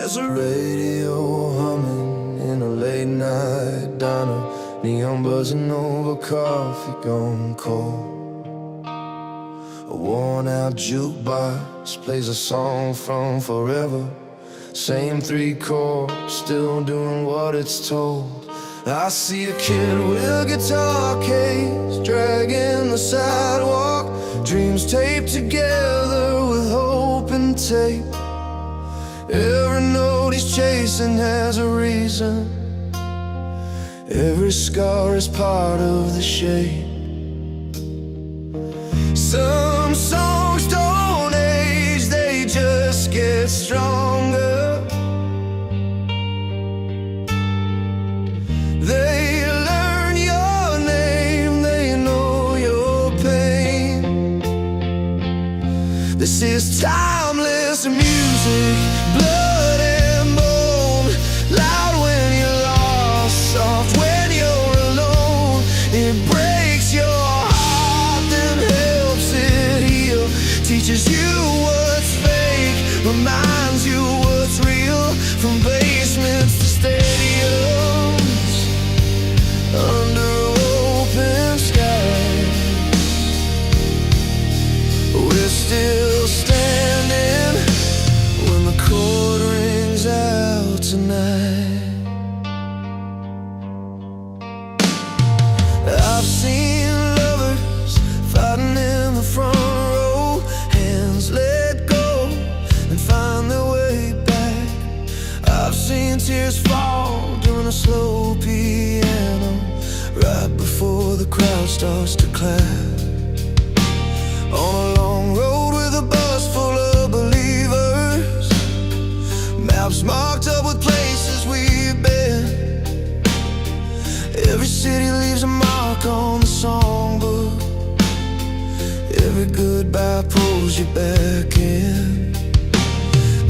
There's a radio humming in a late night diner, neon buzzing over coffee gone cold. A worn out jukebox plays a song from forever, same three chords, still doing what it's told. I see a kid with a guitar case dragging the sidewalk, dreams taped together with hope and tape. Every note he's chasing has a reason, every scar is part of the shape. Some songs don't age, they just get stronger. They learn your name, they know your pain. This is timeless music, blood and bone, loud when you're lost, soft when you're alone. It breaks your heart, then helps it heal, teaches you what's fake, reminds you what's real. From basements to stadiums, under open skies, we're still standing when the chord rings out tonight. I've seen lovers fighting in the front row, hands let go and find their way back. I've seen tears fall during a slow piano, right before the crowd starts to clap. On a long road with a bus full of believers, maps marked up with places we've been. Every city leaves a mark on the songbook, every goodbye pulls you back in.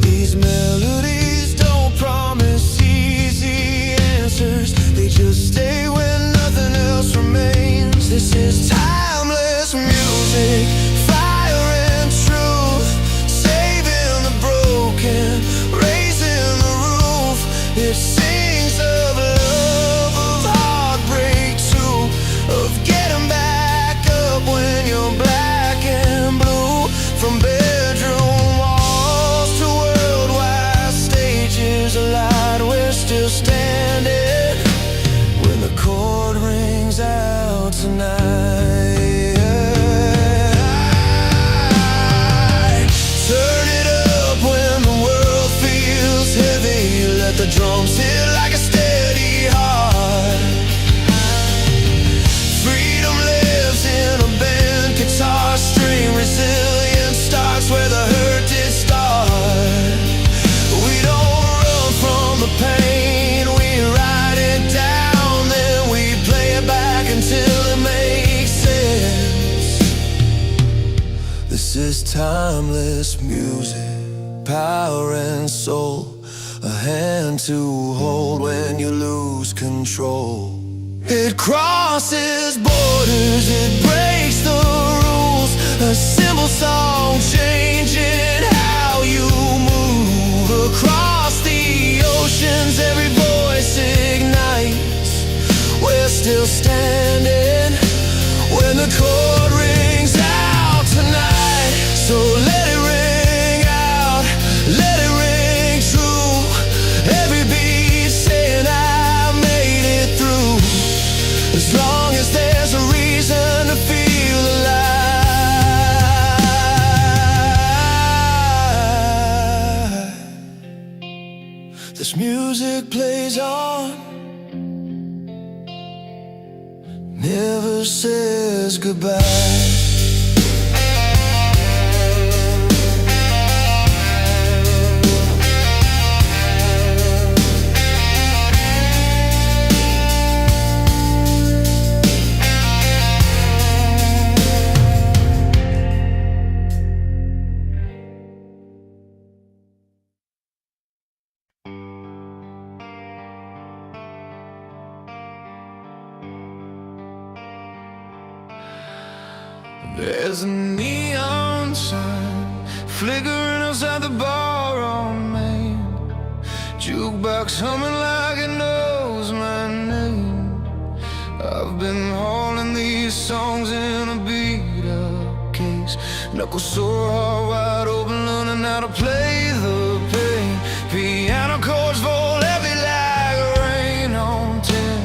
These melodies don't promise easy answers, they just stay when nothing else remains. This is timeless music, fire and truth, saving the broken, raising the roof. It sings of love, of heartbreak too, of getting back up when you're black and blue. From bedroom walls to worldwide stages alight, we're still standing when the chord rings out tonight. Turn it up when the world feels heavy, let the drums hit like a steady heart. Freedom lives in a band guitar string, resilience starts where the hurt did start. We don't run from the pain, we write it down, then we play it back until it makes sense. This is timeless music, power and soul, a hand to hold when you lose control. It crosses borders, it breaks the rules, a simple song changing how you move. Across the oceans, every voice ignites, we're still standing when the chord rings out tonight. So let it ring out, let it ring true, every beat saying I made it through. As long as there's a reason to feel alive, this music plays on, never says goodbye. There's a neon sign flickering outside the bar on Main. Jukebox humming like it knows my name. I've been hauling these songs in a beat-up case, knuckles sore, heart wide open, learning how to play the pain. Piano chords fall heavy like rain on tin.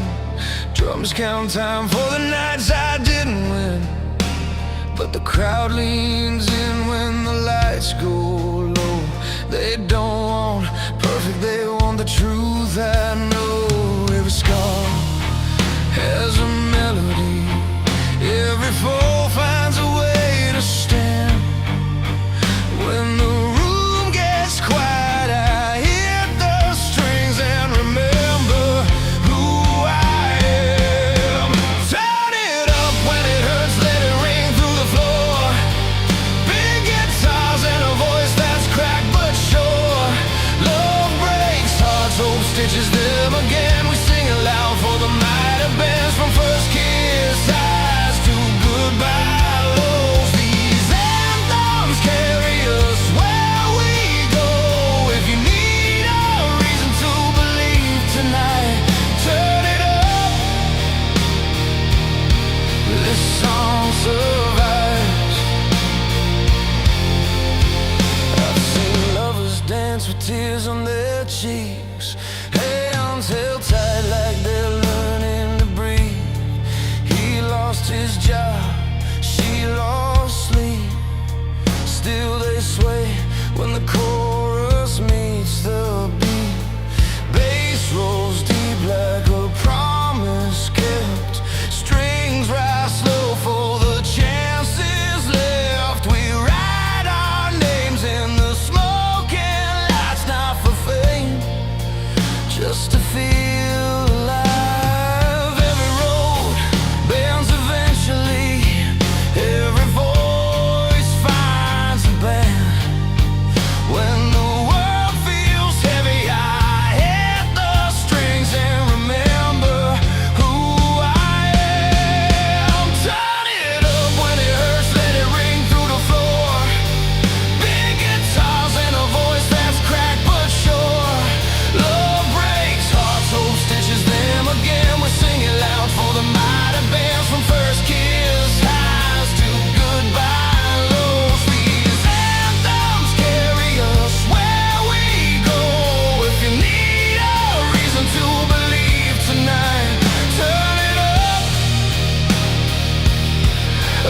Drums count time for the nights I didn't win, but the crowd leans in when the lights go low. They don't want perfect, they want the truth. I know every scar has a melody, every fall finds a way to stand. When the room gets quiet, I hit the strings and remember who I am. Turn it up when it hurts, let it ring through the floor. Big guitars and a voice that's cracked but sure. Love breaks hearts, hope stitches them again. We sing it loud for the mighty bands, from first kiss highs to goodbye lows. These anthems carry us where we go. If you need a reason to believe tonight, turn it up. This song survives. I've seen lovers dance with tears on their cheeks, hands held tight like they're learning to breathe. He lost his job, she lost sleep. Still they sway when the chorus meets the beat. Bass rolls deep like a promise kept. Strings rise slow for the chances left. We write our names in the smoking lights, not for fame, just to feel alive. Every road bends eventually, every voice finds a band. When the world feels heavy, I hit the strings and remember who I am. Turn it up when it hurts, let it ring through the floor. Big guitars and a voice that's cracked but sure. Love breaks hearts, hope stitches them again. We sing it loud for the mighty bands, from first kiss highs to goodbye lows. These anthems carry us where we go. If you need a reason to believe tonight, turn it up.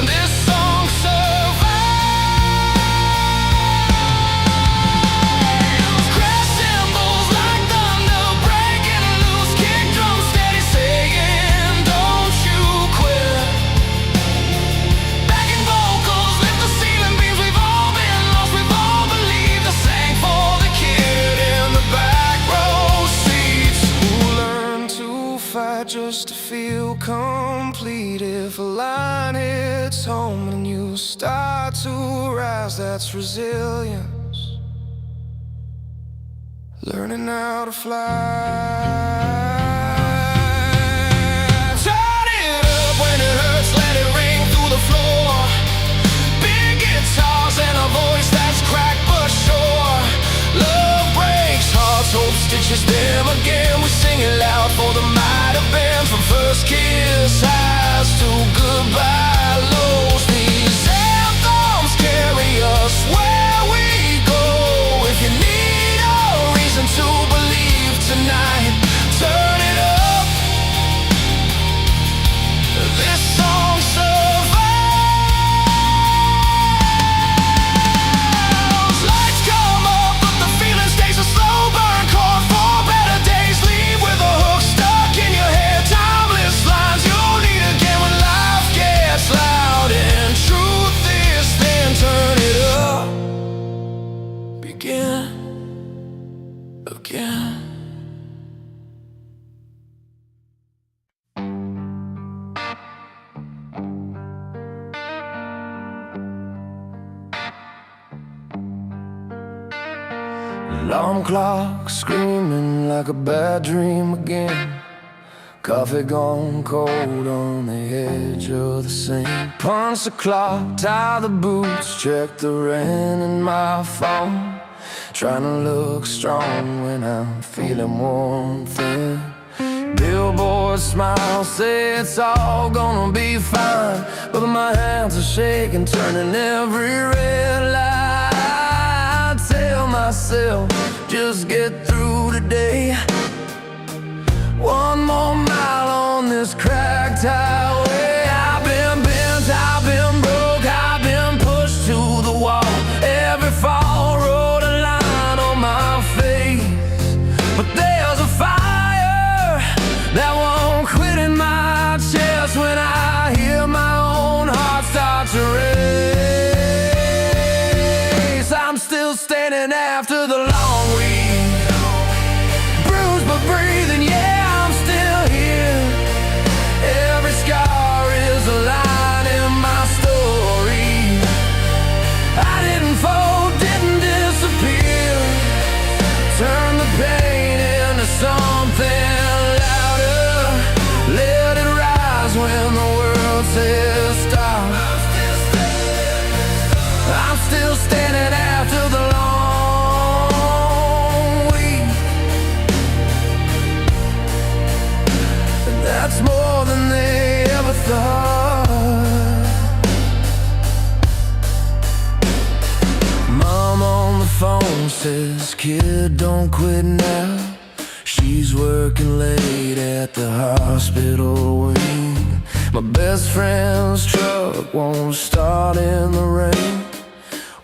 This song survives. Crash cymbals like thunder breaking loose, kick drums steady saying don't you quit. Backing vocals lift the ceiling beams. We've all been lost, we've all believed. I sang for the kid in the back row seats, who learned to fight just to feel complete. If a line hits home and you start to rise, that's resilience, learning how to fly. Turn it up when it hurts, let it ring through the floor. Big guitars and a voice that's cracked but sure. Love breaks hearts, hope stitches them again. We sing it loud for the mighty bands, from first kiss highs to goodbye lows. These anthems carry us where we go. If you need a reason to believe tonight, turn it up. This song survives. Lights come up, but the feeling stays a slow burn. Caught for better days, leave with a hook stuck in your head. Timeless lines you'll need again when life gets loud and truth is thin. Turn it up, begin again. Alarm clock screaming like a bad dream again. Coffee gone cold on the edge of the sink. Punch the clock, tie the boots, check the rent and my phone. trying to look strong when I'm feeling worn thin. Billboard smile, say it's all gonna be fine, but my hands are shaking, turning every red light. I tell myself, just get through today. One more mile on this cracked highway. I've been bent, I've been broke, I've been pushed to the wall. Every fall wrote a line on my face, but there's a fire that won't quit in my chest when I hear my own heart start to race. I'm still standing after the long week, bruised but breathing, yeah. Turn the pain into something louder. Let it rise when the world says stop. I'm still standing after the long week, and that's more than they ever thought. Mom on the phone says, kid, don't quit now. She's working late at the hospital wing. My best friend's truck won't start in the rain.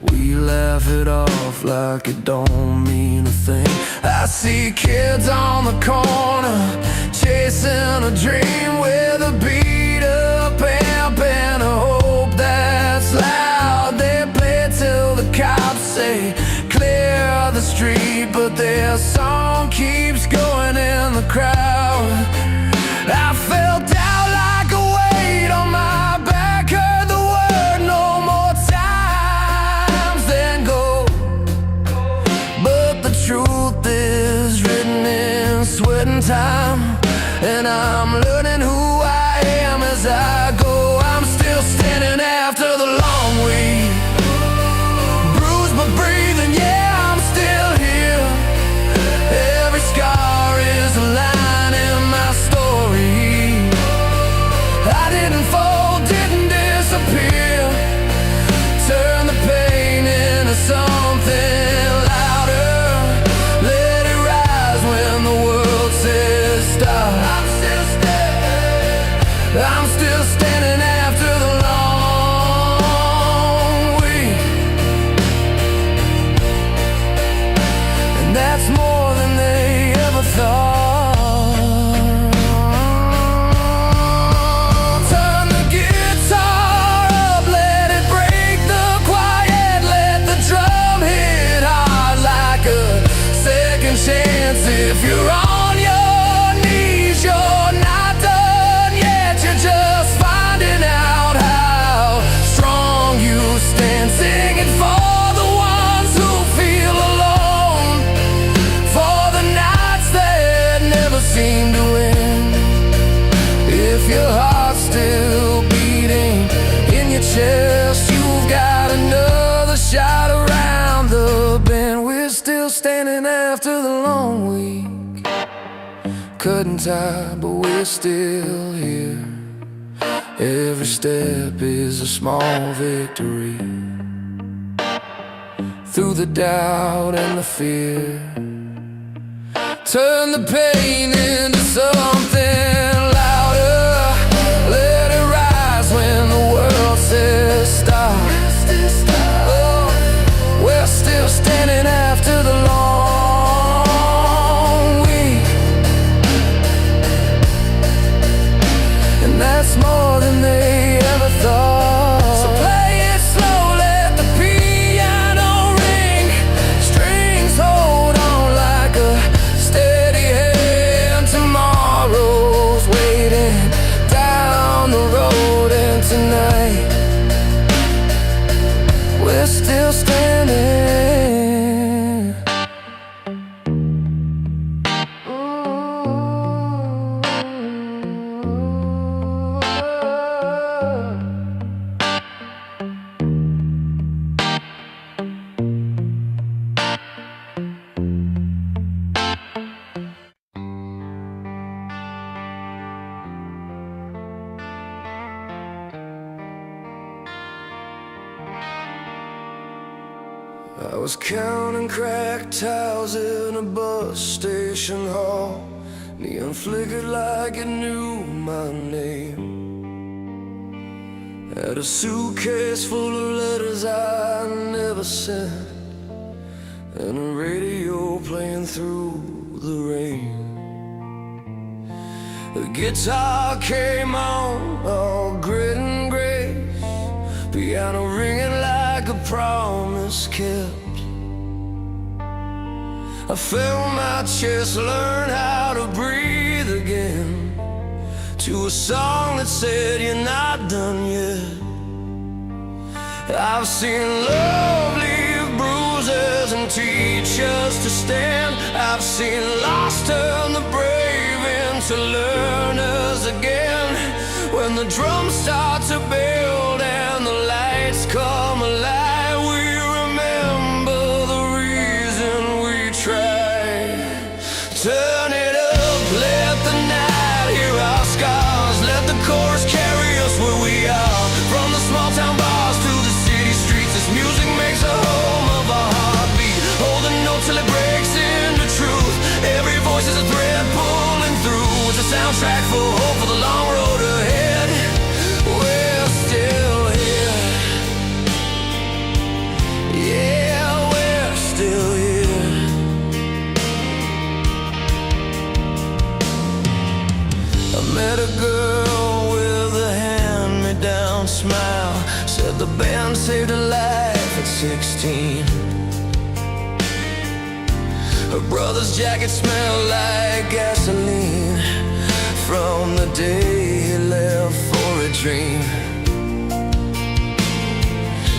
We laugh it off like it don't mean a thing. I see kids on the corner chasing a dream with a beat up amp and a hope that's loud. They play till the cops say clear the street, but their song keeps going in the crowd. I felt down like a weight on my back, heard the word no more times then go. But the truth is written in sweat and time, and I'm learning who I am as I go. I'm still standing after the long week, bruised but breathing, yeah. I'm still here. Every scar is a line in my story. I didn't fall, didn't disappear. Turn the pain into something louder. Let it rise when the world says stop. I'm still standing after the long week, and that's more than they ever thought. Turn the guitar up, let it break the quiet, let the drum hit hard like a second chance. If you're on your knees, you're not done yet. You're just finding out how strong you stand. Singing for the ones who feel alone, for the nights that never seem to end. If your heart's still beating in your chest, you've got another shot around the bend. We're still standing after the long week, couldn't tie, but we're still here. Every step is a small victory, through the doubt and the fear. Turn the pain into something louder. Let it rise when the world says stop. Oh, we're still standing after the long week, and that's more than they ever thought. So play it slow, let the piano ring, strings hold on like a steady hand. Tomorrow's waiting down the road, and tonight we're still standing. I was counting cracked tiles in a bus station hall. Neon flickered like it knew my name. Had a suitcase full of letters I never sent, and a radio playing through the rain. The guitar came on, all grit and grace, piano ringing like a promise kept. I felt my chest learn how to breathe again, to a song that said you're not done yet. I've seen love leave bruises and teach us to stand. I've seen lost turn the brave into learners again. When the drums start to build and the lights come alive, we remember the reason we tried. Turn it up, let the night hear our scars. Let the chorus carry us where we are. From the small town bars to the city streets, this music makes a home of our heartbeat. Hold the note till it breaks into truth. Every voice is a thread pulling through. It's a soundtrack for hope for the long road ahead. We're still here. Yeah, we're still here. I met a girl with a hand-me-down smile. Said the band saved her life at 16. Her brother's jacket smelled like gasoline from the day he left for a dream.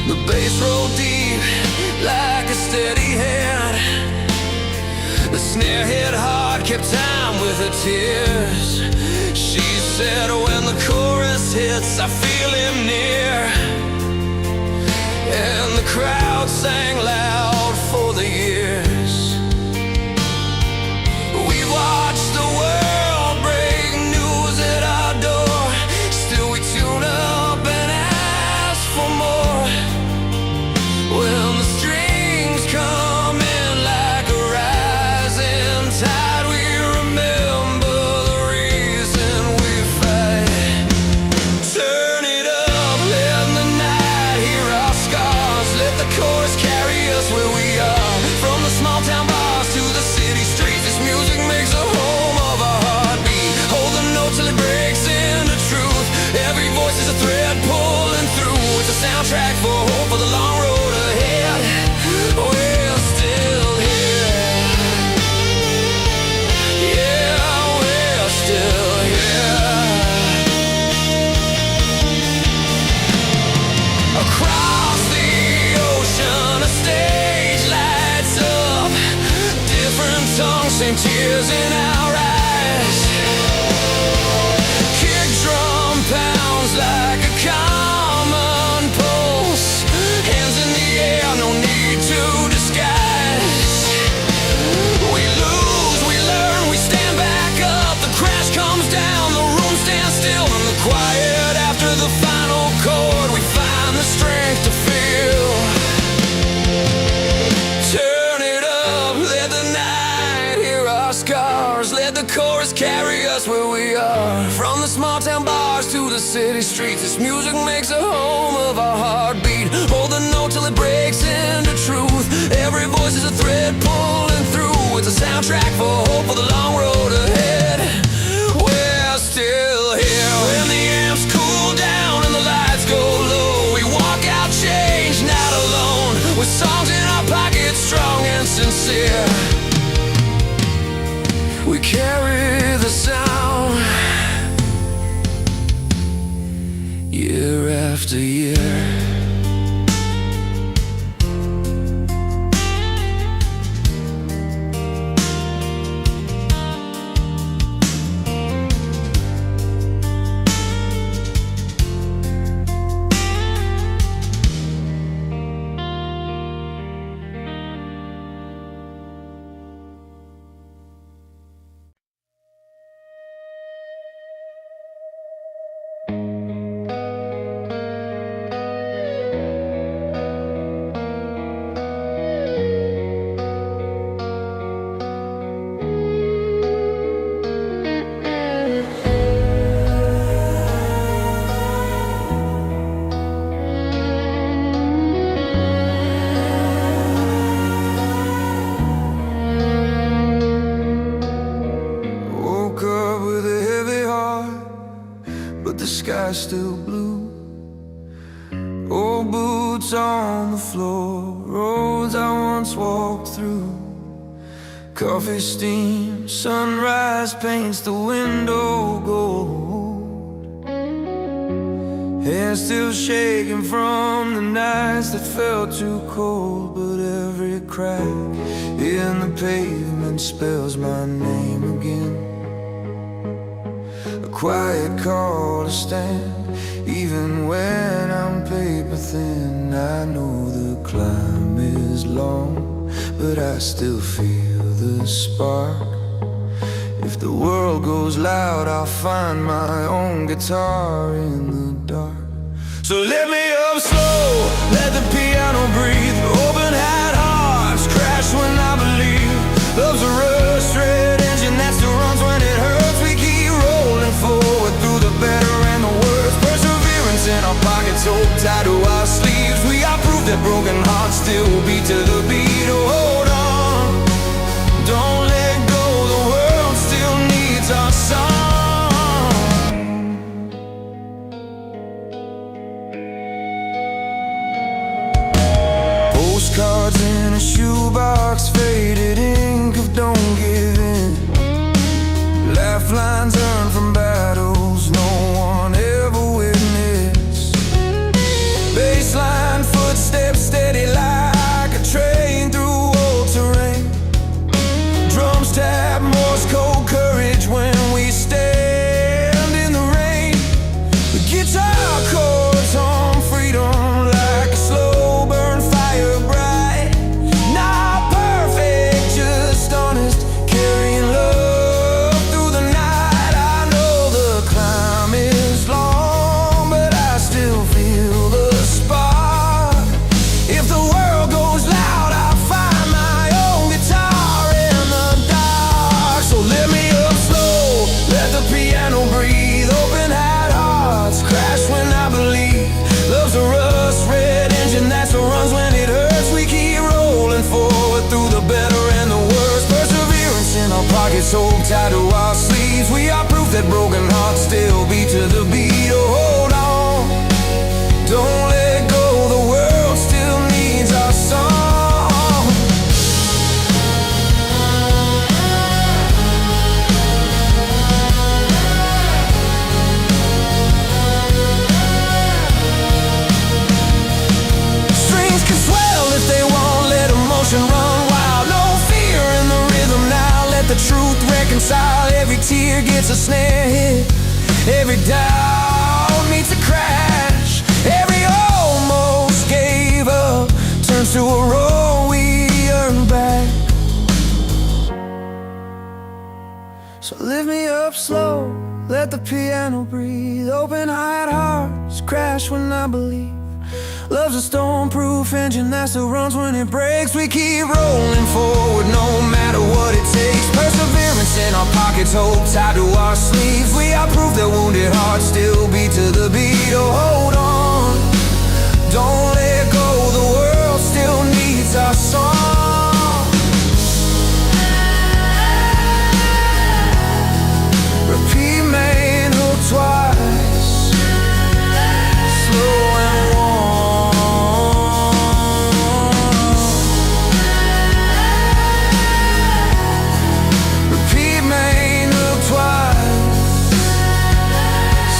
The bass rolled deep like a steady hand. The snare hit hard, kept time with her tears. She said when the chorus hits, I feel him near. And the crowd sang loud for the years. We watched the world break news at our door. Still we tune up and ask for more. When the strings come in like a rising tide, we remember the reason we fight. Turn it up, let the night hear our scars. Let the chorus carry us where we are. From the small town bars to the city streets, this music makes a home of our heartbeat. Hold the note till it breaks into truth. Every voice is a thread pulling through. It's a soundtrack for hope for the long road ahead. We're still here. Yeah, we're still here. Across the ocean, a stage lights up. Different tongues, same tears in our eyes. Kick drum pounds like a common pulse. Hands in the air, no need to disguise. We lose, we learn, we stand back up. The crash comes down, the room stands still. In the quiet after the final chord, we find the strength to feel. Turn it up, let the night hear our scars. Let the chorus carry us where we are. From the small town bars to the city streets, this music makes a home of our heartbeat. Hold the note till it breaks into truth. Every voice is a thread pulling through. It's a soundtrack for hope for the long road ahead. We're still here. When the amps cool down and the lights go low, we walk out changed, not alone. With songs in our pockets, strong and sincere. We carry the sound year after year. still blue. Old boots on the floor, roads I once walked through. Coffee steam, sunrise paints the window gold. Hair still shaking from the nights that felt too cold. But every crack in the pavement spells my name again. A quiet call to stand, even when I'm paper thin. I know the climb is long, but I still feel the spark. If the world goes loud, I'll find my own guitar in the dark. So let me up slow, let the piano breathe. Open-hat hearts crash when I believe. Love's a rust-red engine that still runs when it hurts. We keep rolling forward through the better and the worst. Perseverance in our pockets, hope tied to our sleeves. We are proof that broken hearts still beat to the beat. Oh, hold on, don't let go, the world still needs our song. Postcards in a shoebox, faded ink of don't give in. Lifelines earned from battles no one ever witnessed. Baseline footsteps steady like a train through old terrain. Drums tap Morse code courage when we stand in the rain. The guitar chords hum freedom like a slow burn fire bright. Not perfect, just honest, carrying love through the night. I know the climb is long, but I still feel the spark. If the world goes loud, I'll find my own guitar in the dark. So let me up slow, let the piano breathe. Open-hat hearts crash when I believe. Love's a rust-red engine that still runs when it hurts. We keep rolling forward through the better and the worst. Perseverance in our pockets, hope tied to our sleeves. We are proof that broken hearts still beat to the beat. Oh, hold on, don't let go, the world still needs our song. Strings can swell if they won't let emotion run wild. No fear in the rhythm now, let the truth reconcile. Every tear gets a snare hit, every doubt meets a crash. Every almost gave up turns to a roar we earn back. So lift me up slow, let the piano breathe. Open-eyed hearts crash when I believe. Love's a stone-proof engine that still runs when it breaks. We keep rolling forward no matter what it takes. Perseverance in our pockets, hope tied to our sleeves. We are proof that wounded hearts still beat to the beat. Oh, hold on, don't let go, the world still needs our song. Repeat main hook twice, slow and warm. Repeat main hook twice,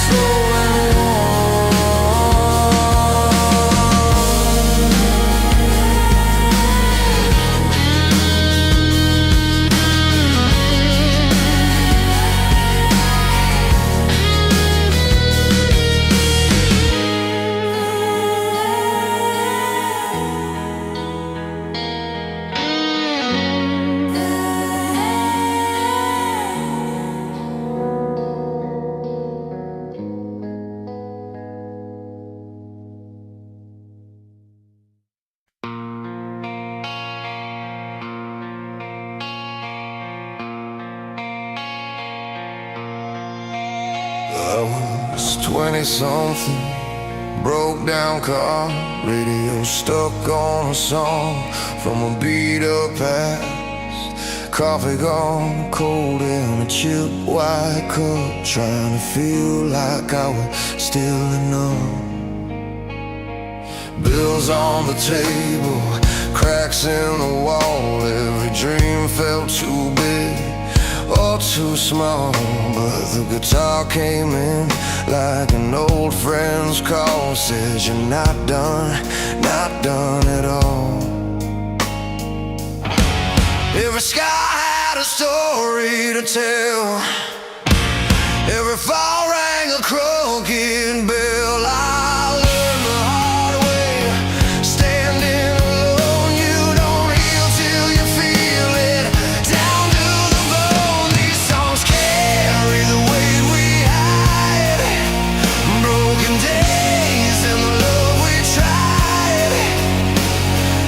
slow and warm. I was 20-something, broke down car, radio stuck on a song from a beat up past. Coffee gone cold in a chilled white cup, trying to feel like I was still enough. Bills on the table, cracks in the wall. Every dream felt too big or too small, but the guitar came in like an old friend's call. Says you're not done at all. Every sky had a story to tell. Every fall rang a crooked bell. I learned the hard way, standing alone. You don't heal till you feel it down to the bone. These songs carry the weight we hide, broken days and the love we tried.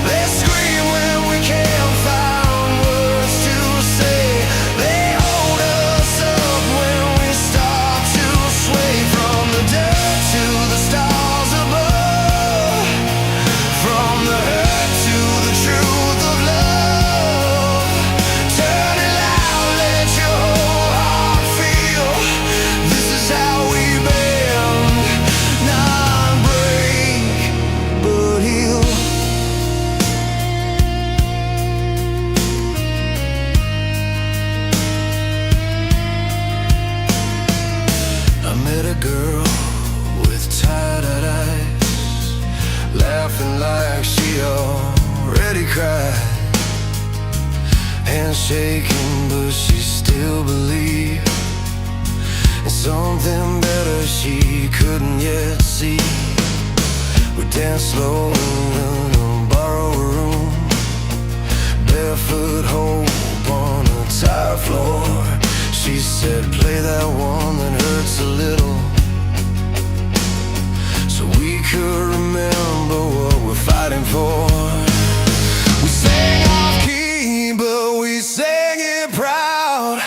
They scream when we can't find words to say. They hold us up when we start to sway. From the dirt to the stars above, from the hurt to the truth of love. Turn it loud, let your whole heart feel. This is how we bend, not break, but heal. I met a girl with tired eyes, laughing like she already cried. Hands shaking, but she still believed in something better she couldn't yet see. We danced slow in a borrowed room, barefoot hope on a tile floor. She said, play that one that hurts a little, so we could remember what we're fighting for. We sang off key, but we sang it proud.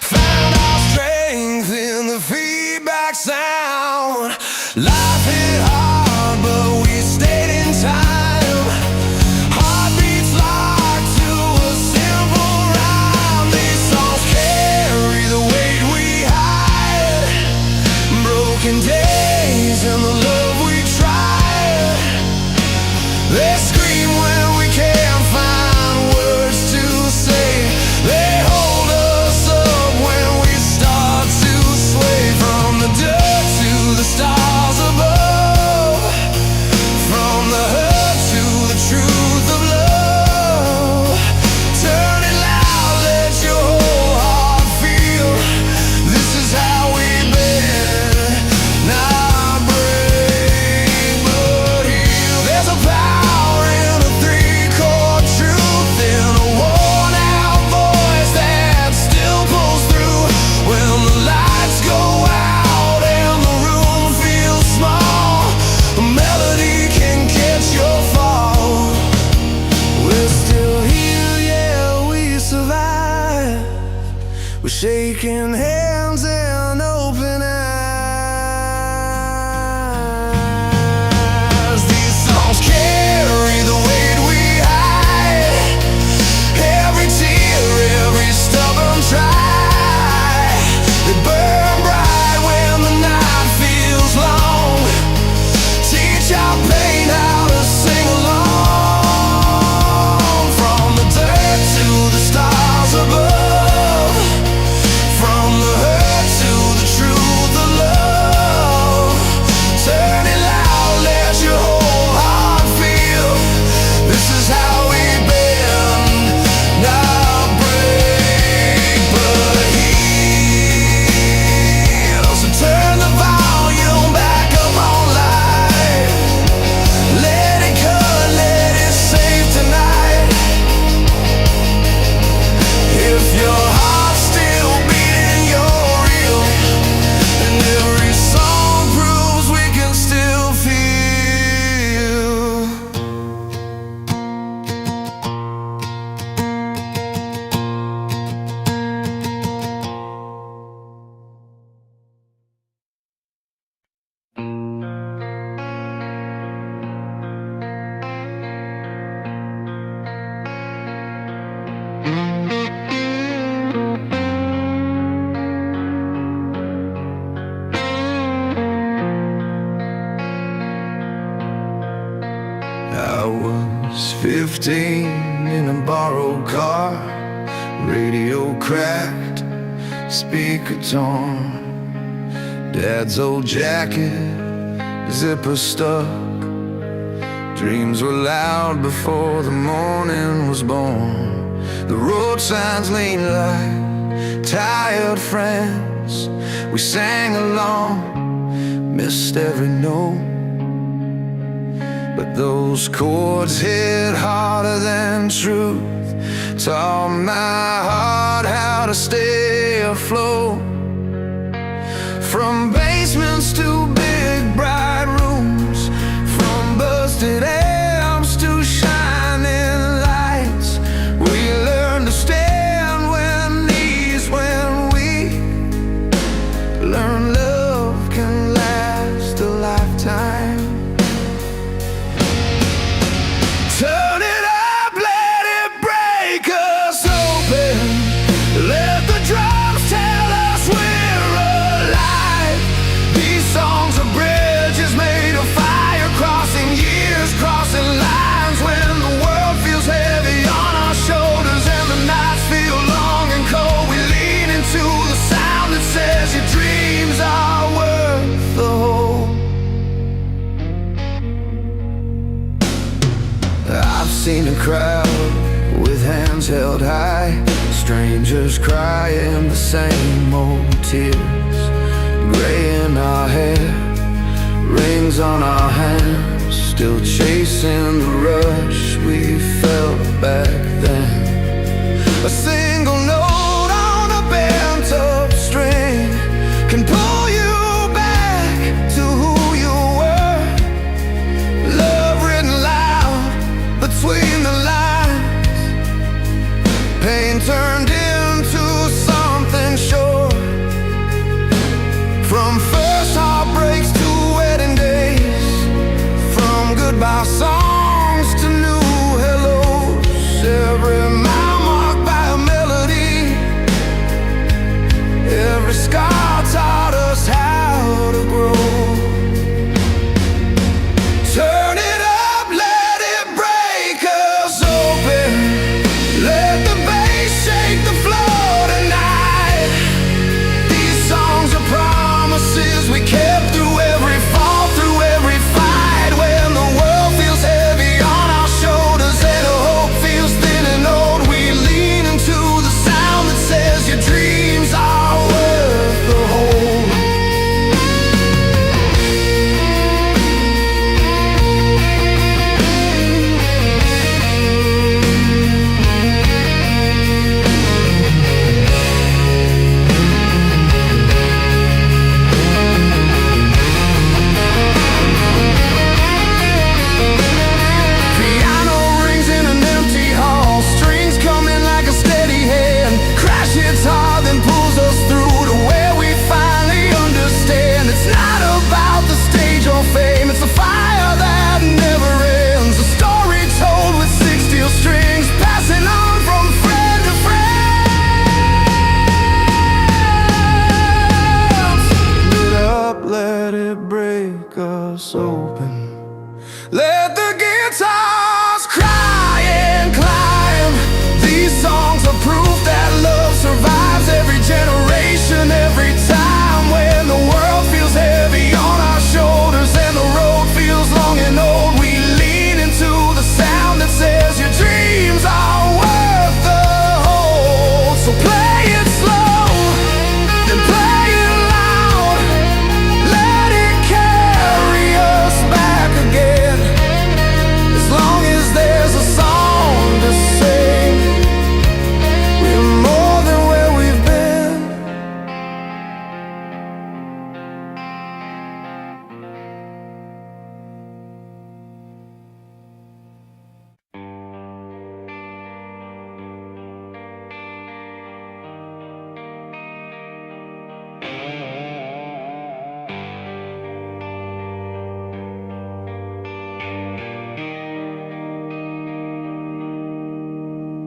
Found our strength in the feedback sound. Life hit hard, but we stayed in time. Heartbeats locked to a simple rhyme. These songs carry the weight we hide, broken days and the love we tried. They scream when we can't find words to say. They hold us up when we start to sway. From the dirt to the stars above, was 15 in a borrowed car, radio cracked, speaker torn, Dad's old jacket, zipper stuck. Dreams were loud before the morning was born. The road signs leaned like tired friends. We sang along, missed every note, but those chords hit harder than truth. Taught my heart how to stay afloat. From basements to big bright rooms, from busted amps to shining lights, we learned to stand when knees, when we learn love can last a lifetime. Turn it up, let it break us open. Let the drums tell us we're alive. These songs are bridges made of fire, crossing years, crossing lines. When the world feels heavy on our shoulders and the nights feel long and cold, we lean into the sound that says your dreams are worth the hold. I've seen a crowd with hands held high, strangers crying the same old tears. Gray in our hair, rings on our hands, still chasing the rush we felt back then. A single note on a bent up string can pull you back to who you were. Love written loud between the lines, pain turned into something sure. From first heartbreaks to wedding days, from goodbye songs to new hellos, every mile marked by a melody, every scar taught us how to grow. Turn it up, let it break us open. Let the bass shake the floor tonight. These songs are promises we kept through every fall, through every fight. When the world feels heavy on our shoulders and hope feels thin and old, we lean into the sound that says your dreams are worth the hold. Piano rings in an empty hall, strings coming like a steady hand. Crash hits hard, then pulls us through to where we finally understand. It's not about the stage or fame, it's a fire that never ends. A story told with six steel strings, passing on from friend to friend. Get up, let it break us open. Let the guitars cry and climb. These songs are proof that love survives every generation, every time. When the world feels heavy on our shoulders and the road feels long and old, we lean into the sound that says your dreams are worth the hold. So play it slow, then play it loud. Let it carry us back again. As long as there's a song to sing, we're more than where we've been.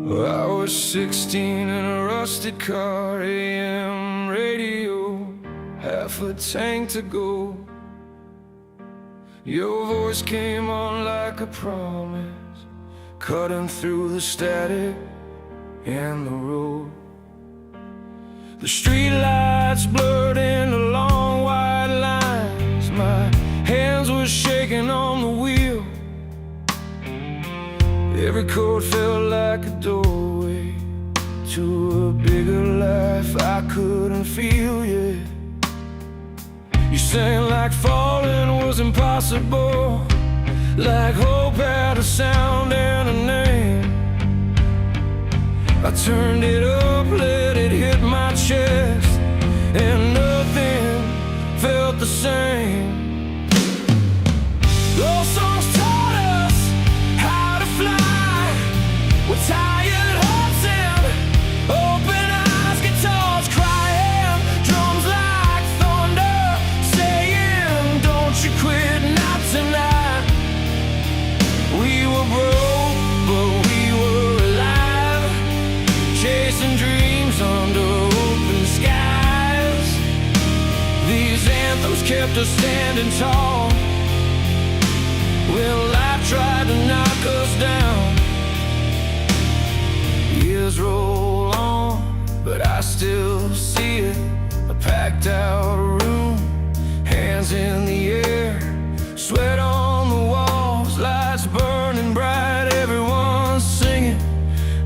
I was 16 in a rusted car, AM radio, half a tank to go. Your voice came on like a promise, cutting through the static and the road. The streetlights blurred into long white lines. My hands were shaking on the wheel. Every chord felt like a doorway to a bigger life I couldn't feel yet. You sang like falling was impossible, like hope had a sound and a name. I turned it up, let it hit my chest, and nothing felt the same. Those songs taught us how to fly, with tired hearts and open eyes, guitars crying, drums like thunder saying, don't you quit, not tonight. We were broke, but we were alive, chasing dreams under open skies. These anthems kept us standing tall when life tried to knock us down. Years roll on, but I still see it. A packed out room, hands in the air, sweat on the walls, lights burning bright. Everyone's singing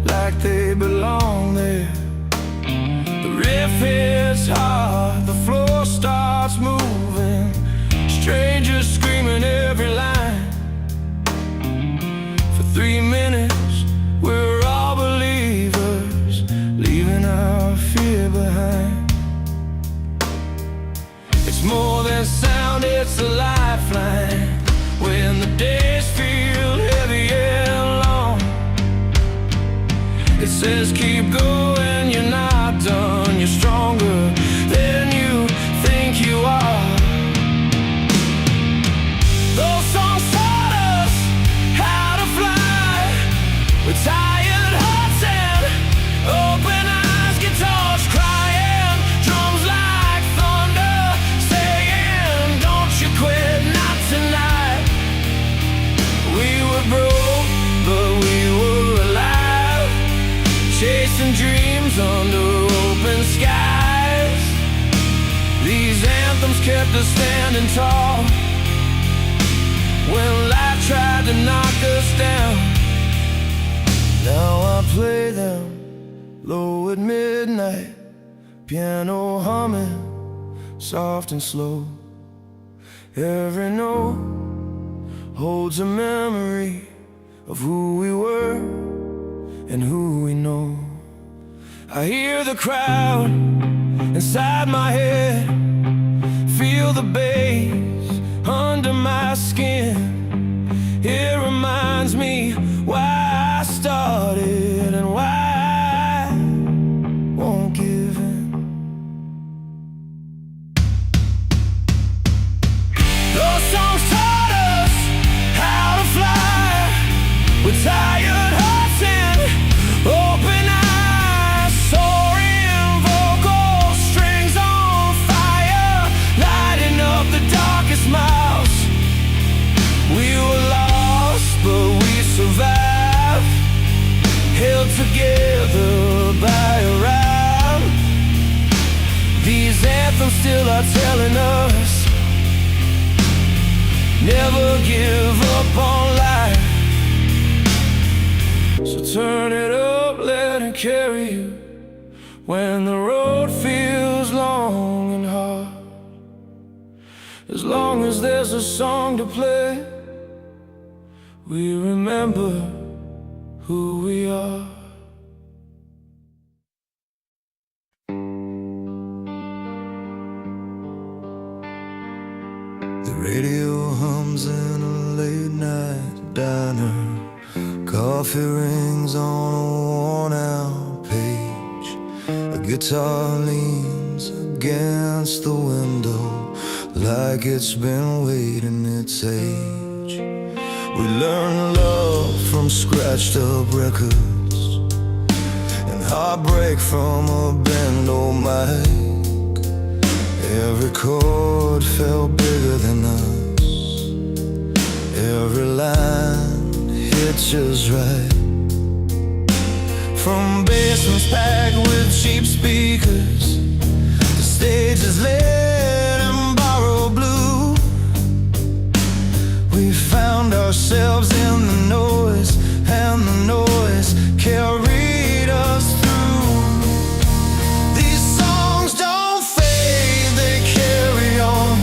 like they belong there. The riff hits hard, the floor starts moving, strangers screaming every line. For 3 minutes we're all believers, leaving our fear behind. It's more than sound, it's a lifeline. When the days feel heavy and long, it says keep going, you're not done, you're stronger than you think you are. Those songs taught us how to fly, with tired hearts and open eyes, guitars crying, drums like thunder saying, don't you quit, not tonight. We were broke, but we were alive, chasing dreams under open skies. These anthems kept us standing tall when life tried to knock us down. Now I play them low at midnight, piano humming, soft and slow. Every note holds a memory of who we were and who we know. I hear the crowd inside my head, feel the bass under my skin. It reminds me why I started and why I won't give in. Those songs taught us how to fly, with tired hearts and open eyes, soaring vocal strings on fire, lighting up the darkest miles. We were lost, but we survived, held together by a rhyme. These anthems still are telling us, never give up on life. So turn it up, let it carry you when the road feels long and hard. As long as there's a song to play, we remember who we are. The radio hums in a late night diner, coffee rings on a worn out page, a guitar leans against the window like it's been waiting its age. We learn love from scratched up records and heartbreak from a bent old mic. Every chord felt bigger than us, just right. From basements packed with cheap speakers to stages lit in borrowed blue, we found ourselves in the noise, and the noise carried us through. These songs don't fade, they carry on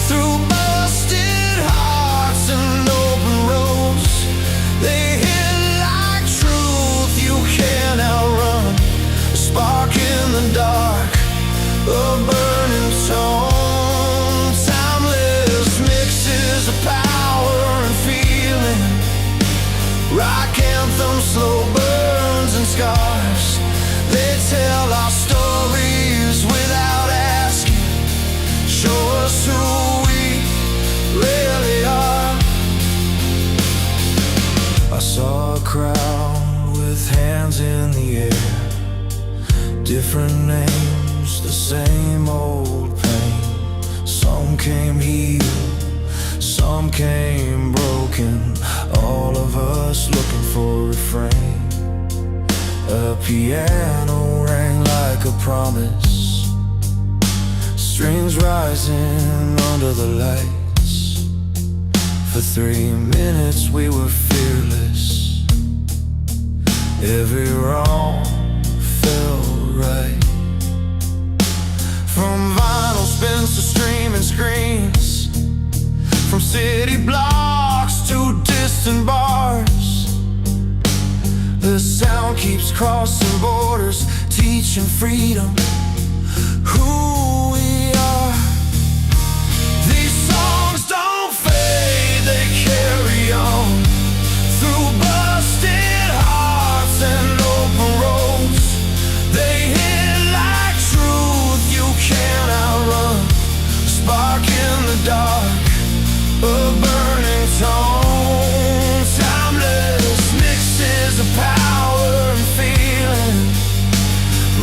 through busted hearts and open roads. They hit like truth you can't outrun, a spark in the dark, a burning tone. Timeless mixes of power and feeling, rock anthems, slow burns and scars. They tell our stories without asking, show us who we really are. I saw a crowd with hands in the air, different names, the same old pain. Some came healed, some came broken, all of us looking for a refrain. A piano rang like a promise, strings rising under the lights. For 3 minutes we were fearless, every wrong felt right. From vinyl spins to streaming screens, from city blocks to distant bars, the sound keeps crossing borders, teaching freedom who we are. These songs don't fade, they carry on through busted hearts and open roads. They hit like truth you can't outrun, a spark in the dark, a burning tone. Timeless mixes of power and feeling,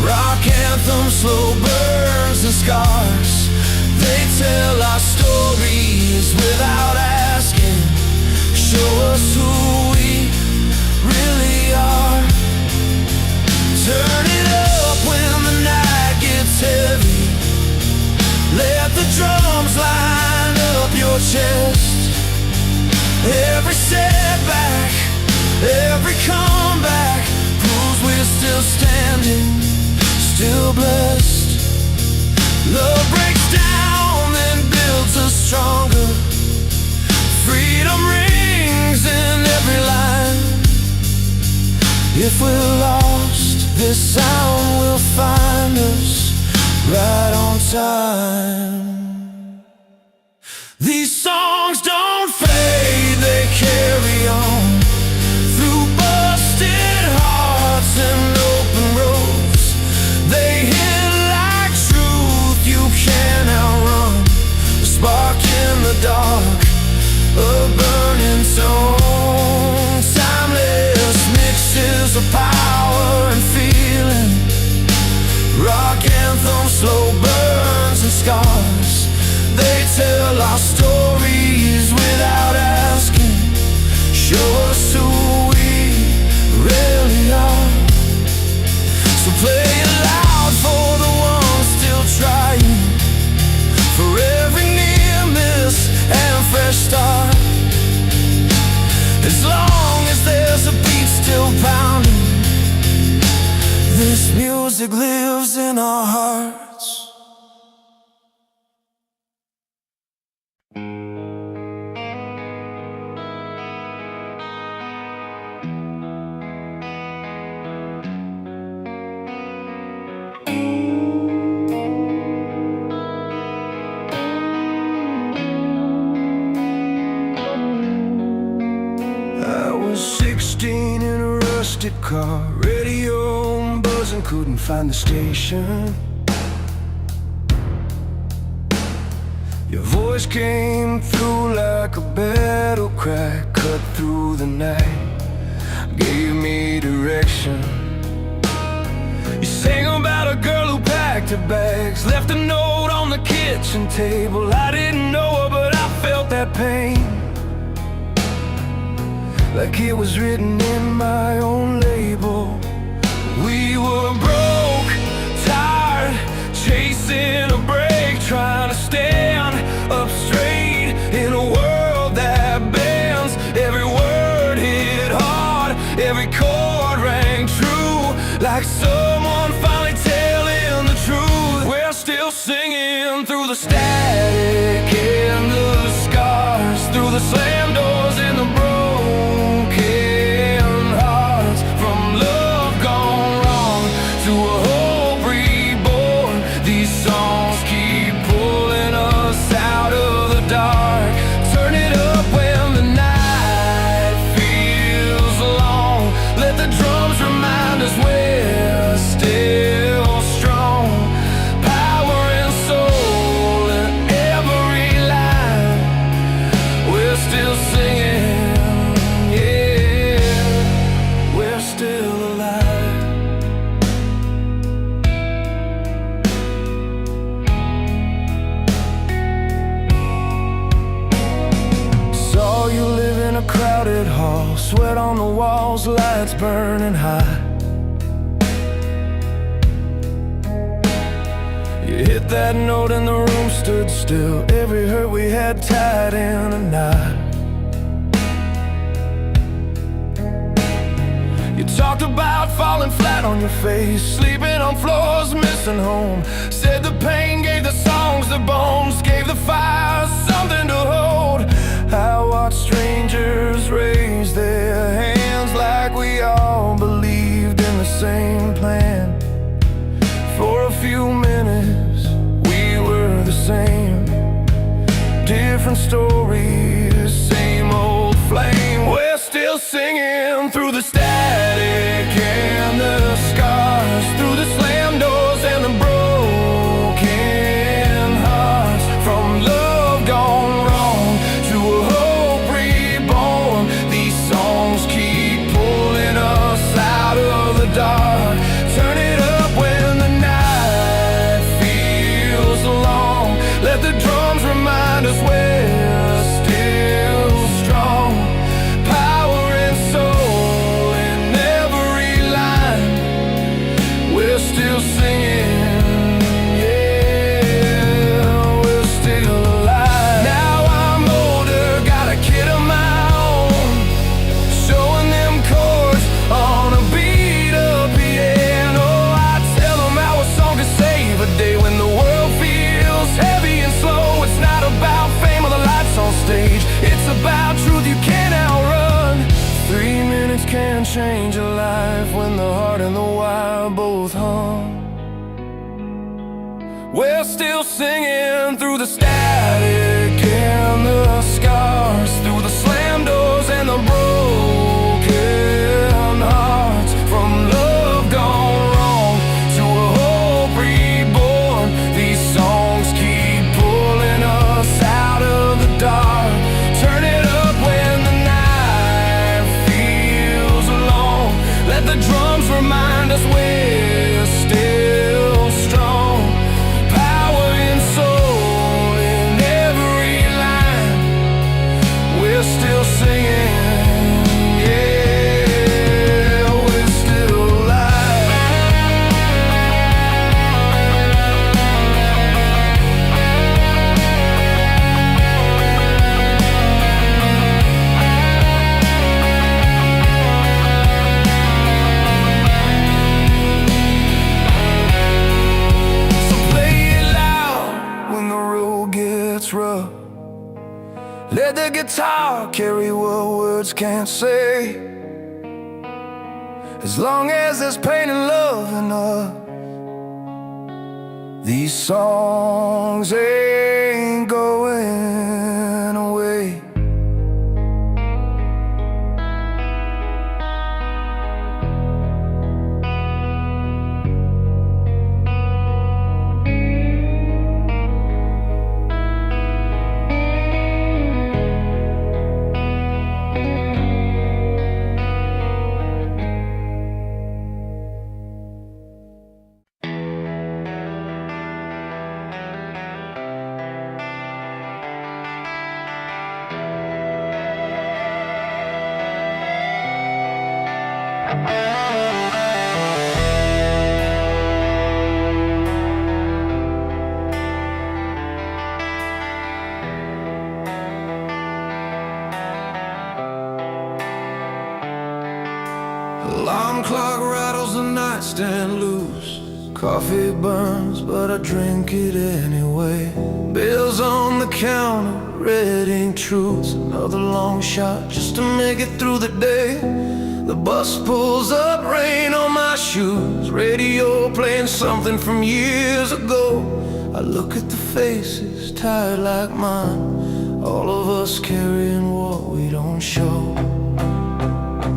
rock anthems, slow burns and scars. They tell our stories without asking, show us who we really are. Turn it up when the night gets heavy, let the drums line up your chest. Every setback, every comeback proves we're still standing, still blessed. Love breaks down, then builds us stronger. Freedom rings in every line. If we're lost, this sound will find us right on time. These songs don't fade, they carry on through busted hearts and open roads. They hit like truth you can't outrun, a spark in the dark, a burning tone. Timeless mixes of power and feeling, rock anthems, slow burns and scars. They tell our stories without asking, show us who we really are. So play it loud for the ones still trying, for every near miss and fresh start. As long as there's a beat still pounding, this music lives in our hearts. I was 16 in a rusted car, radio buzzing, couldn't find the station. Your voice came through like a battle cry, cut through the night, gave me direction. You sang about a girl who packed her bags, left a note on the kitchen table. I didn't know her, but I felt that pain. like it was written in my own label. We were broke, tired, chasing a break, trying to stand up straight in a world that bends. Every word hit hard, every chord rang true, like someone finally telling the truth. We're still singing through the static and the scars, through the slam doors and the broken hearts, from love gone wrong to a hope reborn. These songs keep pulling us out of the dark. Turn it up when the night feels long. Let the drums remind us we're still strong. Power and soul in every line. We're still singing, yeah. We're still alive. Saw you live in a crowded hall, sweat on the walls, lights burning high. You hit that note and the room stood still, every hurt we had tied in a knot. You talked about falling flat on your face, sleeping on floors, missing home. Said the pain gave the songs the bones, gave the fire something to hold. I watched strangers raise their hands like we all believed in the same plan. For a few minutes we were the same, different stories, same old flame. We're still singing through the static and the scars, through the slam doors and the broken hearts, from love gone wrong to a hope reborn. These songs keep pulling us out of the dark. Turn it up when the night feels long. Let the drums remind us we're still strong. Power and soul in every line. We're still singing, yeah. We're still alive. Now I'm older, got a kid of my own, showing them chords on a beat up piano. I tell them how a song can save a day when the world feels heavy and slow. It's not about fame or the lights on stage, it's about truth you can't outrun. 3 minutes can change a life when the heart and the wire both hum. We're still singing through the static and the scars, through the slam doors and the broken hearts, from love gone wrong to a hope reborn. These songs keep pulling us out of the dark. Turn it up when the night feels long. Let the drums remind us we're still strong. Power and soul in every line. We're still singing, yeah. We're still alive. So play it loud when the road gets rough. Let the guitar carry what words can't say. As long as there's pain and love in us, these songs ain't going away. Alarm clock rattles, the nightstand loose. Coffee burns, but I drink it anyway. Bills on the counter, red ink truths. Another long shot just to make it through the day. The bus pulls up, rain on my shoes. Radio playing something from years ago. I look at the faces, tired like mine. All of us carrying what we don't show.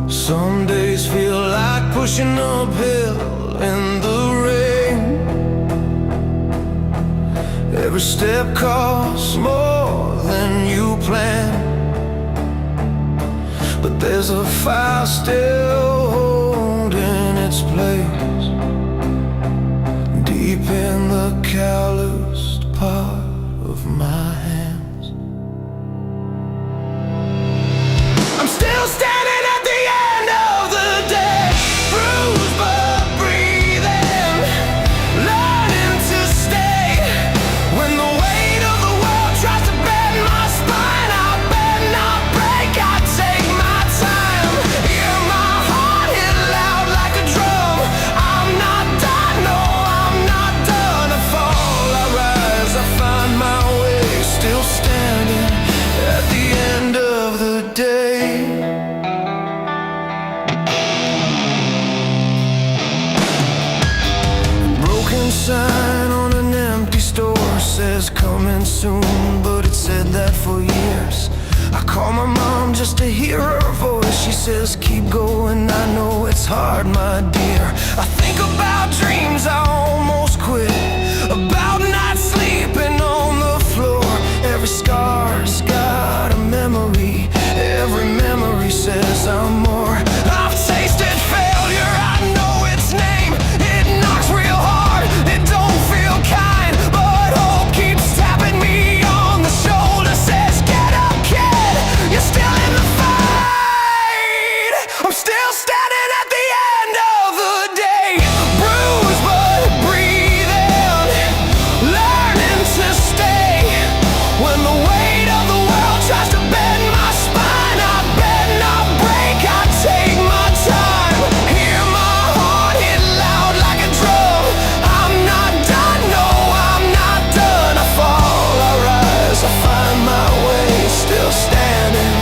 Some days feel like pushing uphill in the rain. Every step costs more than you plan, but there's a fire still holding its place, deep in the calloused part of my hands. I'm still standing at the end of the day, bruised but breathing, learning to stay. When the weight of the world tries to bend my spine, I bet not break, I take my time. Hear my heart hit loud like a drum. I'm not done, no, I'm not done. I fall, I rise, I find my way, still standing at the end of the day. Sign on an empty store says coming soon, but it said that for years. I call my mom just to hear her voice. She says keep going, I know it's hard, my dear. I think about dreams I almost quit, about not sleeping on the floor. Every scar's got a memory, every memory says I'm more. I've tasted failure, I know its name. It knocks real hard, it don't feel kind, but hope keeps tapping me on the shoulder, says get up kid, you're still in the fight. I'm still standing at the end of the day, bruised but breathing, learning to stay. When the weight of the world tries to bend my spine, I bet not break, I take my time. Hear my heart hit loud like a drum. I'm not done, no, I'm not done. I fall, I rise, I find my way, still standing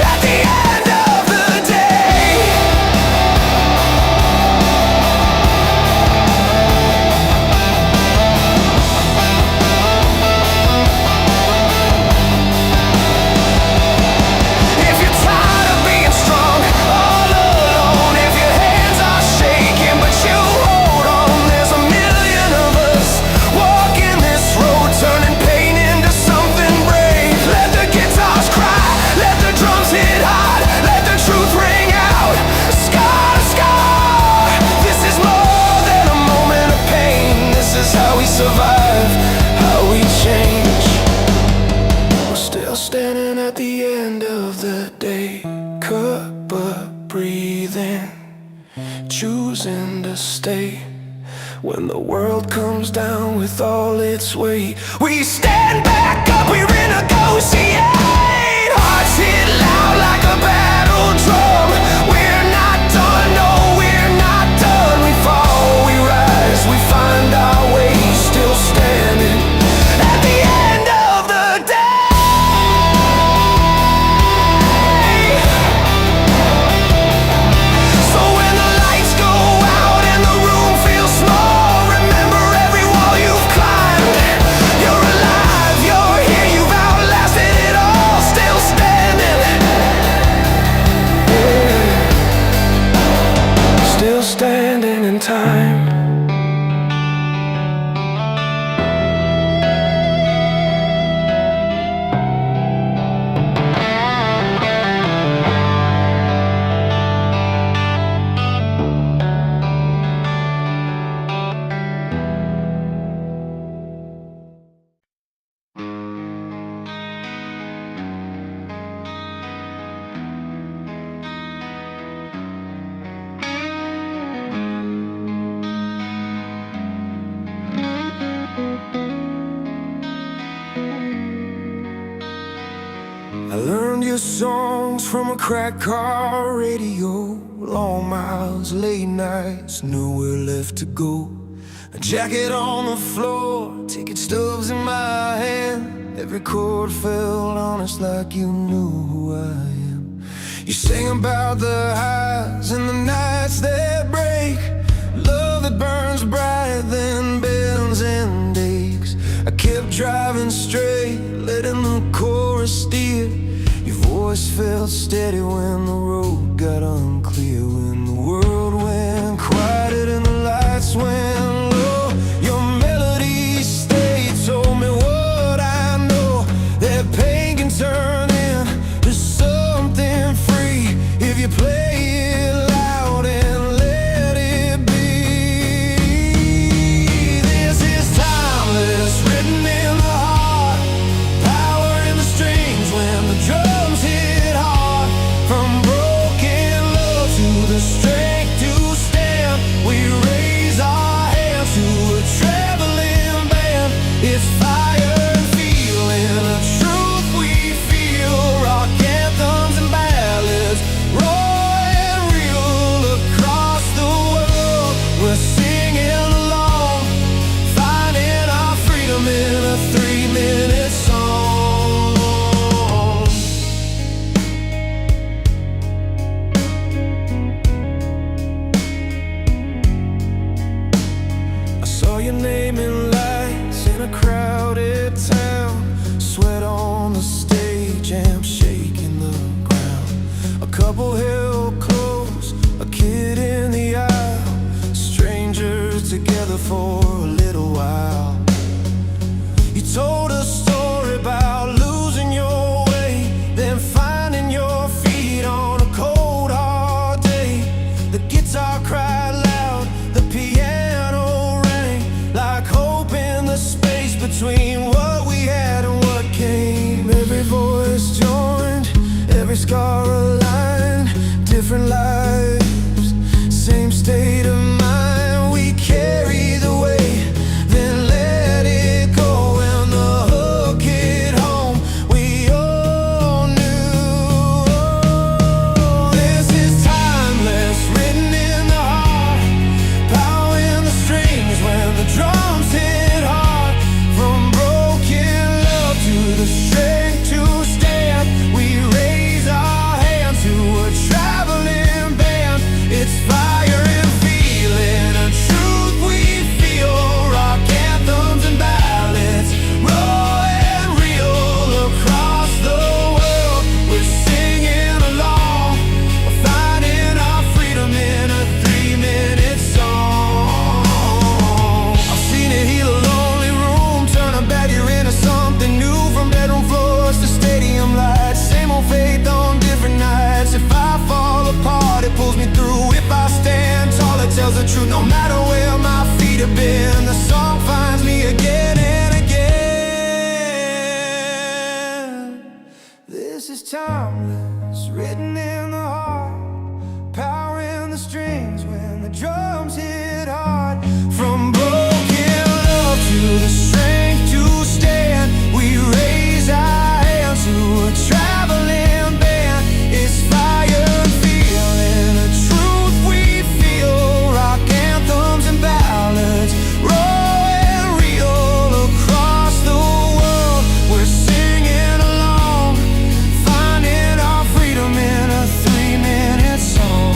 at the end of the day. If you're tired of being strong, all alone, if your hands are shaking but you hold on, there's a million of us walking this road, turning pain into something brave. Let the guitars cry, let the drums hit hard, let the truth ring out. Scar to scar, this is more than a moment of pain. This is how we survive, how we change. We're still standing at the end of the day, cut but breathing, choosing to stay. When the world comes down with all its weight, we stand back up, we renegotiate. Hearts hit loud like a battle drum. We're not done, no, we're not done. We fall, we rise, we find our way, still standing at the end of the day. So when the lights go out and the room feels small, remember every wall you've climbed. You're alive, you're here, you've outlasted it all. your songs from a cracked car radio. Long miles, late nights, nowhere left to go. A jacket on the floor, ticket stubs in my hand. Every chord felt honest like you knew who I am. You sang about the highs and the nights that break. Love that burns bright, then bends and aches. I kept driving straight, letting the chorus steer. Your voice felt steady when the road got unclear. When the world went quiet and the lights went low, your melody stayed, told me what I know, that pain can turn into something free if you play it loud and let it be. This is timeless, written in the heart, power in the strings when the drums hit hard. From broken love to the strength to stand, we raise our hands to a traveling band. It's fire and feeling, the truth we feel. Rock anthems and ballads, raw and real across the world. We're singing along, finding our freedom in a 3-minute song. I saw your name in lights in a crowded town. Sweat on the stage, amp shaking the ground. A couple held close, a kid in the aisle. Strangers together for a little while. You told a story about losing your way, then finding your feet on a cold hard day. The guitar cried loud, the piano rang like hope in the space between what we had and what came. Every voice joined, every scar aligned, different lives, same state of mind. We carry the weight, then let it go. When the hook hit home, we all knew. This is timeless, written in the heart, power in the strings when the drums hit hard. From broken love to the strength to stand, we raise our hands to a traveling band. It's fire and feeling, a truth we feel. Rock anthems and ballads, raw and real across the world. We're singing along, finding our freedom in a 3-minute song. I've seen it heal a lonely room, turn a bad year into something new. From bedroom floors to stadium lights, same old faith on different nights. If I fall apart, it pulls me through. If I stand tall, it tells the truth. No matter where my feet have been, the song finds me again and again. This is timeless, written in the heart, power in the strings when the drums hit hard. From broken love to the strength to stand, we raise our hands to a traveling band. It's fire and feeling, a truth we feel. Rock anthems and ballads, raw and real across the world. We're singing along, finding our freedom in a 3-minute song.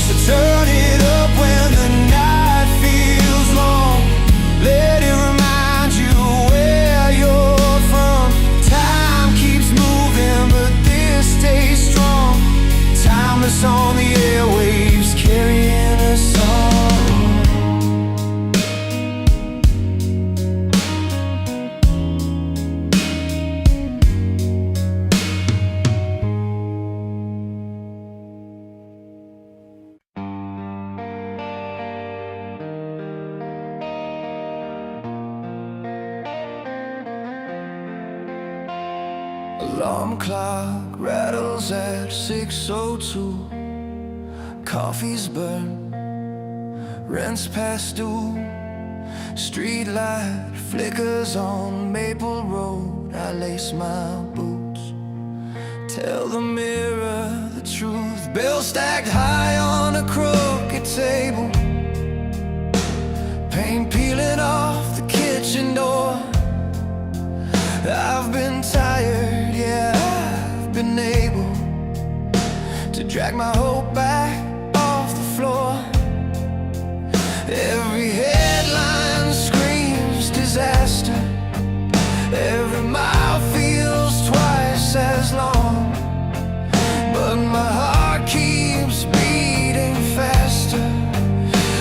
So turn it up when the night feels long. Let it remind you where you're from. Time keeps moving, but this stays strong. Timeless on the airwaves, carrying a song. Alarm clock rattles at 6:02. Coffee's burnt, rent's past due. Street light flickers on Maple Road. I lace my boots. Tell the mirror the truth. Bills stacked high on a crooked table, paint peeling off the kitchen door. I've been tired, yeah, I've been able to drag my hope back off the floor. Every headline screams disaster, every mile feels twice as long, but my heart keeps beating faster,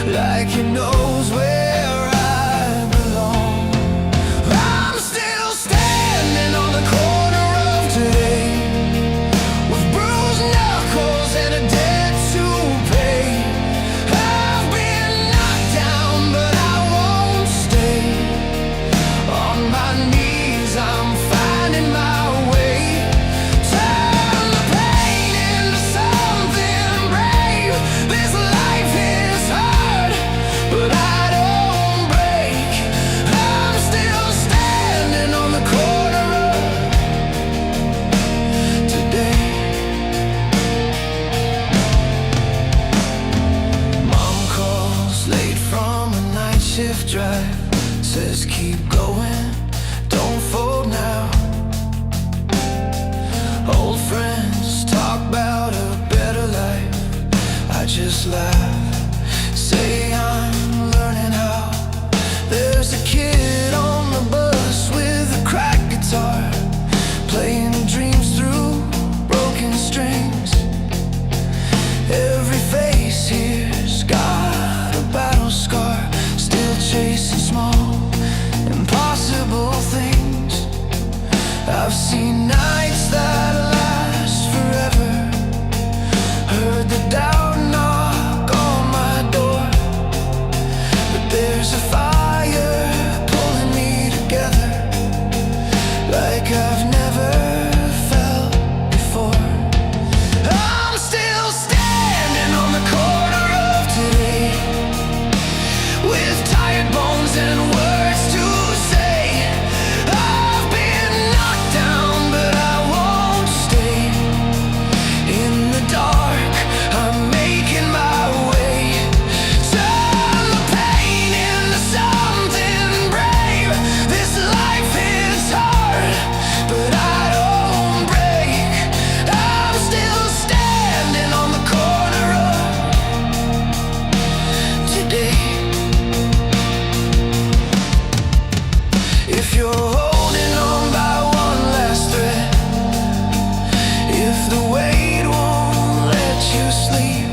like it knows where I belong. I'm still standing on the corner of today, with bruised knuckles and a debt to pay. I've been knocked down, but I won't stay. On my knees, I'm finding my way. Turn the pain into something brave. This life is hard, but I don't break. I'm still standing on the corner of today. Mom calls late from a night shift drive, says keep going, don't fold now. Old friends talk about a better life, I just laugh, say I'm learning how. There's a kid on the bus with a cracked guitar, playing dreams through broken strings. Every face here's got a battle scar, still chasing small, impossible things. I've seen nights that last forever, heard the doubt knock on my door, but there's a fire pulling me together, like I've never felt before. I'm still standing on the corner of today, with tired bones and words to say. I've been knocked down, but I won't stay. In the dark, I'm making my way. Turn the pain into something brave. This life is hard, but I don't break. I'm still standing on the corner of today. If you're holding on by one last thread, if the weight won't let you sleep,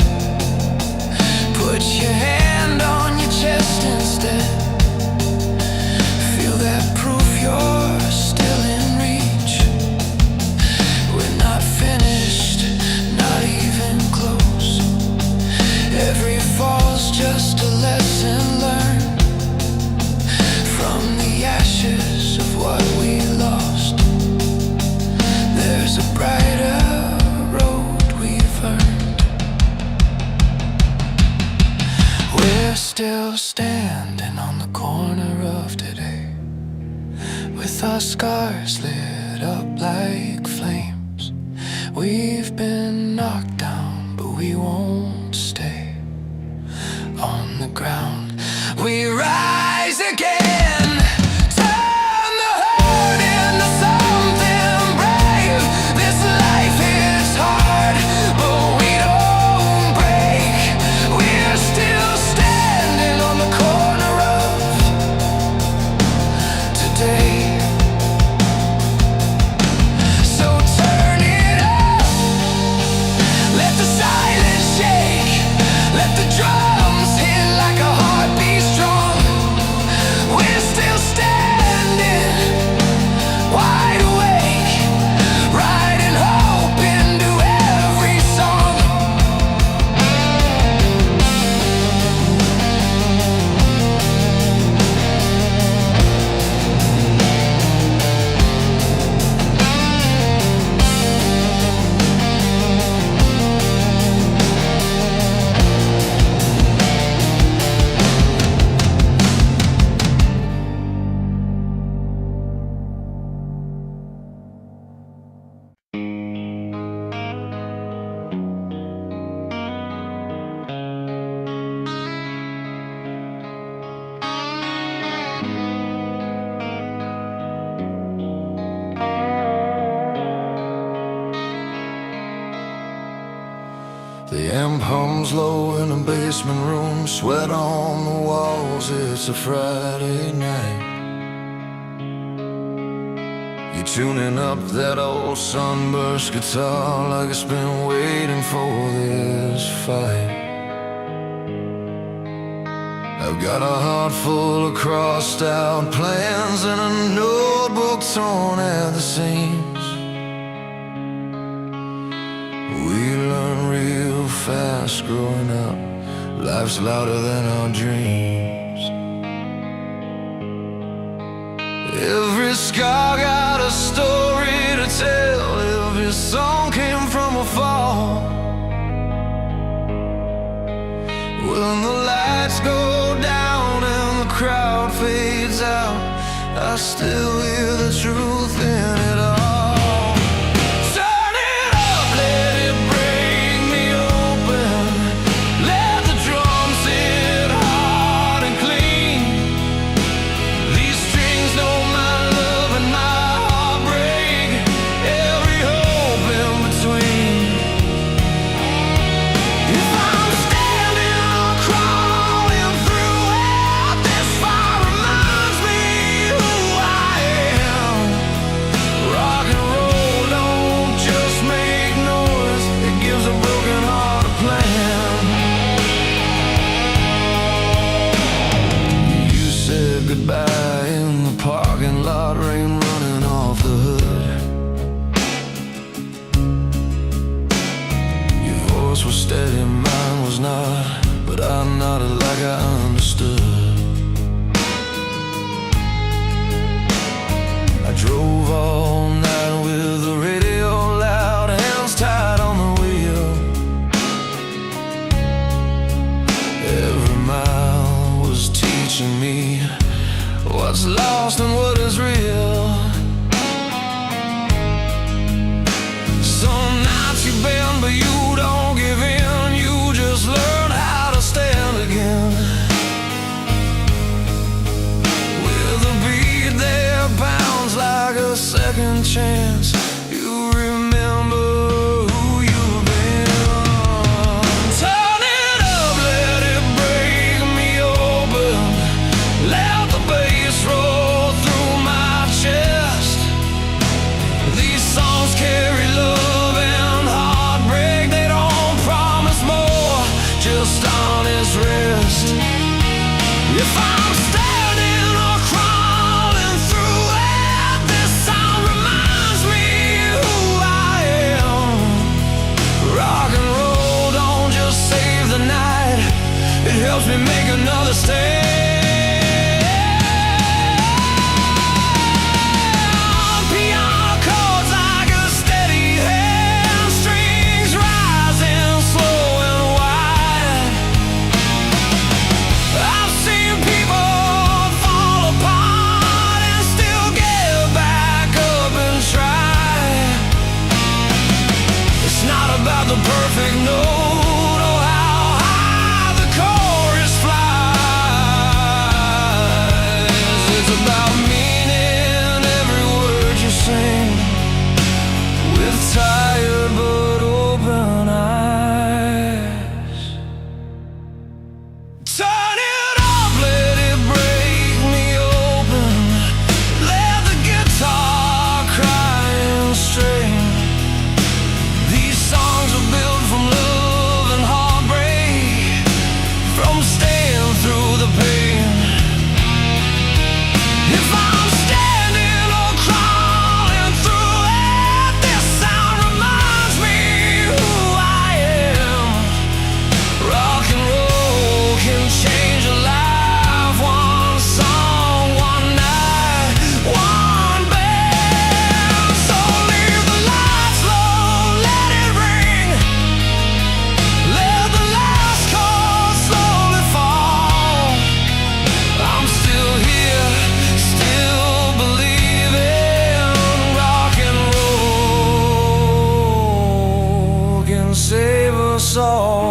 put your hand on your chest instead. Feel that proof you're still in reach. We're not finished, not even close. Every fall's just a lesson learned from the ashes of what we lost. There's a brighter road we've earned. We're still standing on the corner of today, with our scars lit up like flames. We've been knocked down, but we won't stay. On the ground, we rise again. Turn the hurt into something brave. This life is hard, but we don't break. We're still standing on the corner of today. So turn it up. The amp hums low in a basement room, sweat on the walls, it's a Friday night. You're tuning up that old sunburst guitar like it's been waiting for this fight. I've got a heart full of crossed out plans and a notebook torn at the seams. We learn real fast growing up, life's louder than our dreams. Every scar got a story to tell, every song came from a fall. When the lights go down and the crowd fades out, I still hear the truth in it all. Goodbye in the parking lot, rain running off the hood. Your voice was steady, mine was not, but I nodded like I understood. I drove all night with the radio loud, hands tied on the wheel. Every mile was teaching me what's lost and what is real. Some nights you bend but you don't give in, you just learn how to stand again. With a beat that pounds like a second chance, you remember who you've been. Turn it up, let it break me open, let the bass roll through my chest. These songs carry love and heartbreak, they don't promise more, just honest rest. If I'm standing or crawling through it, this sound reminds me who I am. Rock and roll don't just save the night, it helps me make another stand. The perfect note or how high the chorus flies. It's about meaning every word you sing, with tired but open eyes. Turn it up, let it break me open, let the guitar cry and strain. These songs are built from love and heartbreak, from staying through the pain. If I'm standing or crawling through it, this sound reminds me who I am. Rock and roll can change a life, one song, one night, one band. So leave the lights low, let it ring, let the last chord slowly fall. I'm still here, still believing rock and roll can save us all.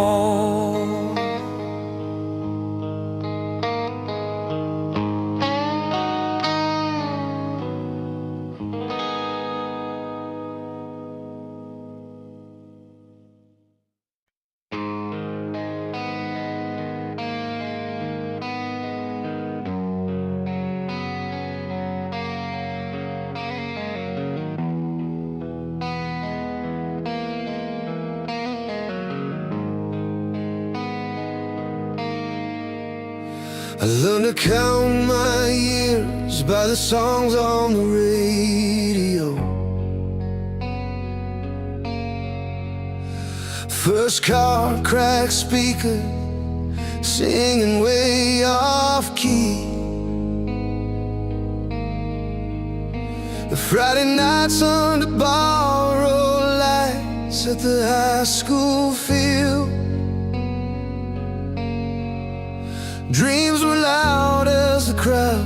I learned to count my years by the songs on the radio. First car, cracked speaker, singing way off key. The Friday nights under borrowed lights at the high school field. Dreams were loud as the crowd,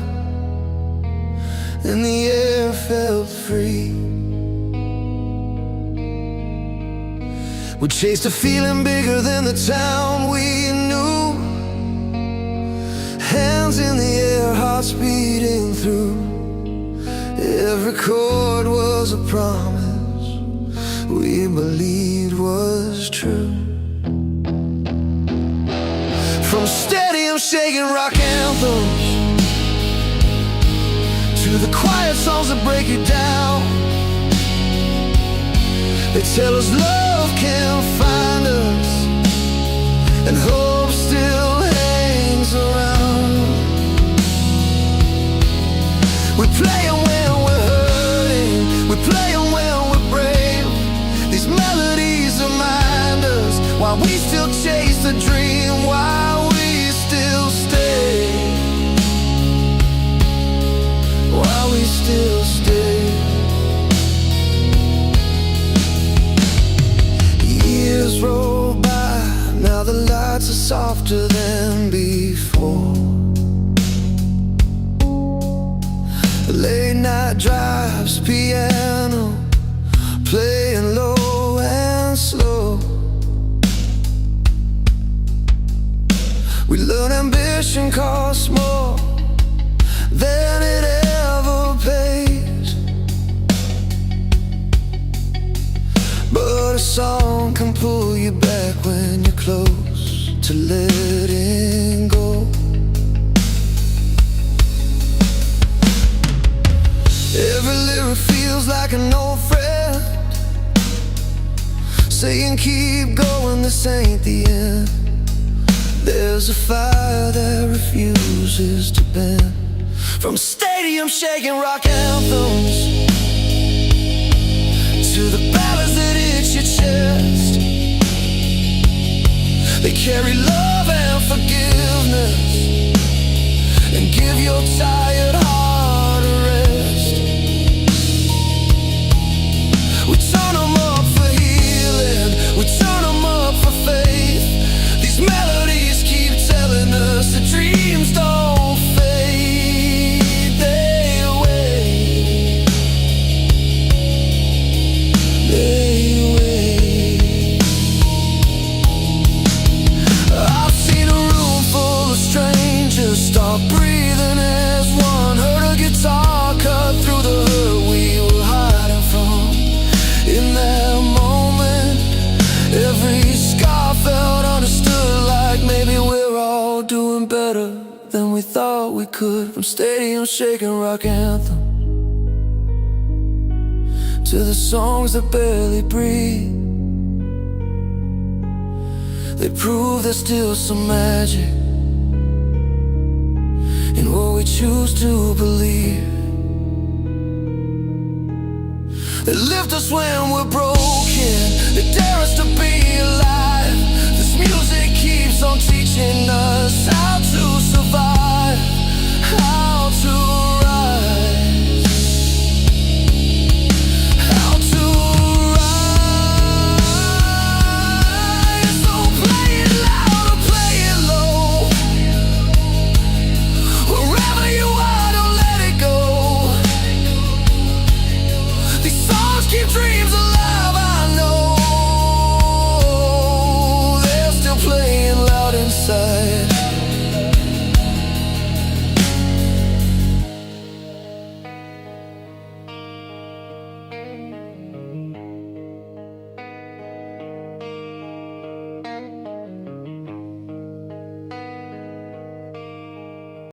and the air felt free. We chased a feeling bigger than the town we knew. Hands in the air, hearts beating through. Every chord was a promise we believed was true. From stadium shaking rock anthems to the quiet songs that break you down, they tell us love can't find us and hope still hangs around. We play them when we're hurting, we play them when we're brave. These melodies remind us why we still chase the dream, why we still stay, why we still stay. Years roll by, now the lights are softer than before. Late night drives, piano playing low and slow. We learn ambition costs more than it ever pays, but a song can pull you back when you're close to letting go. Every lyric feels like an old friend saying keep going, this ain't the end. There's a fire that refuses to bend. From stadium shaking rock anthems to the ballads that itch your chest, they carry love and forgiveness and give your tired heart a rest. We turn them up for healing, we turn them up for faith. These melodies keep telling us the dreams don't fade, they wait, they wait. I've seen a room full of strangers stop breathing as one, heard a guitar cut through the hurt we were hiding from. In that moment, every scar felt understood, like maybe we're all doing better than we thought we could. From stadium shaking rock anthem to the songs that barely breathe, they prove there's still some magic in what we choose to believe. They lift us when we're broken, they dare us to be alive. This music keeps on teaching us how to survive, how